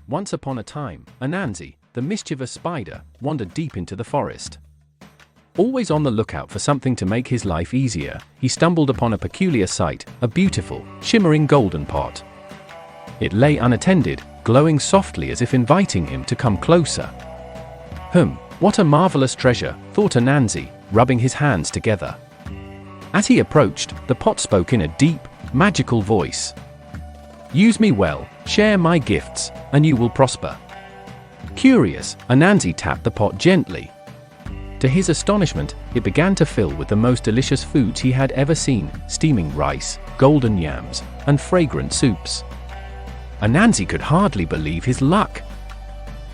Once upon a time, ANANSI, the mischievous spider, wandered deep into the forest. Always on the lookout for something to make his life easier, he stumbled upon a peculiar sight, a beautiful, shimmering golden pot. It lay unattended, glowing softly as if inviting him to come closer. What a marvelous treasure, thought ANANSI, rubbing his hands together. As he approached, the pot spoke in a deep, magical voice. "Use me well, share my gifts, and you will prosper." Curious, ANANSI tapped the pot gently. To his astonishment, it began to fill with the most delicious foods he had ever seen: steaming rice, golden yams, and fragrant soups. ANANSI could hardly believe his luck.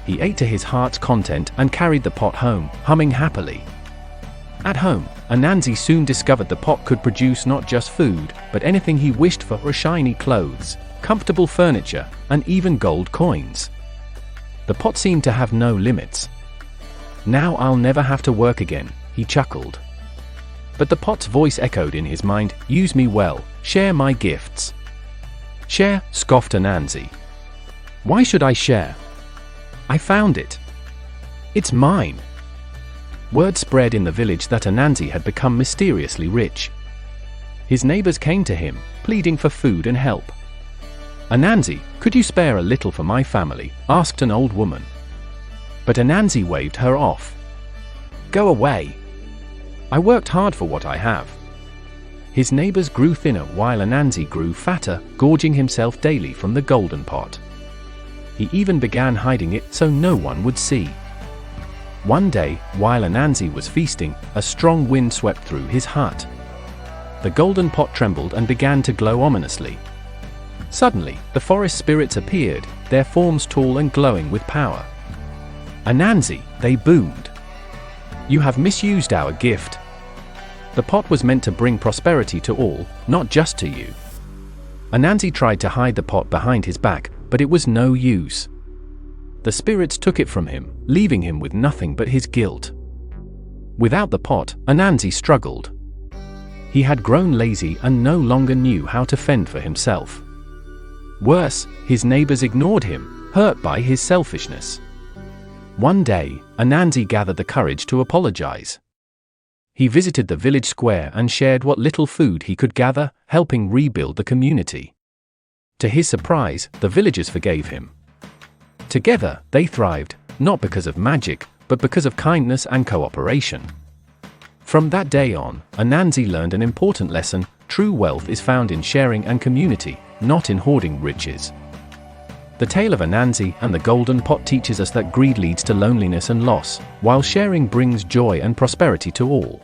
He ate to his heart's content and carried the pot home, humming happily. At home, ANANSI soon discovered the pot could produce not just food, but anything he wished for: shiny clothes, comfortable furniture, and even gold coins. The pot seemed to have no limits. "Now I'll never have to work again," he chuckled. But the pot's voice echoed in his mind, "Use me well, share my gifts." "Share?" scoffed ANANSI. "Why should I share? I found it. It's mine." Word spread in the village that ANANSI had become mysteriously rich. His neighbors came to him, pleading for food and help. "ANANSI, could you spare a little for my family?" asked an old woman. But ANANSI waved her off. "Go away. I worked hard for what I have." His neighbors grew thinner while ANANSI grew fatter, gorging himself daily from the golden pot. He even began hiding it so no one would see. One day, while ANANSI was feasting, a strong wind swept through his hut. The golden pot trembled and began to glow ominously. Suddenly, the forest spirits appeared, their forms tall and glowing with power. "ANANSI," they boomed. "You have misused our gift. The pot was meant to bring prosperity to all, not just to you." ANANSI tried to hide the pot behind his back, but it was no use. The spirits took it from him, leaving him with nothing but his guilt. Without the pot, ANANSI struggled. He had grown lazy and no longer knew how to fend for himself. Worse, his neighbors ignored him, hurt by his selfishness. One day, ANANSI gathered the courage to apologize. He visited the village square and shared what little food he could gather, helping rebuild the community. To his surprise, the villagers forgave him. Together, they thrived, not because of magic, but because of kindness and cooperation. From that day on, ANANSI learned an important lesson: true wealth is found in sharing and community, not in hoarding riches. The tale of ANANSI and the golden pot teaches us that greed leads to loneliness and loss, while sharing brings joy and prosperity to all.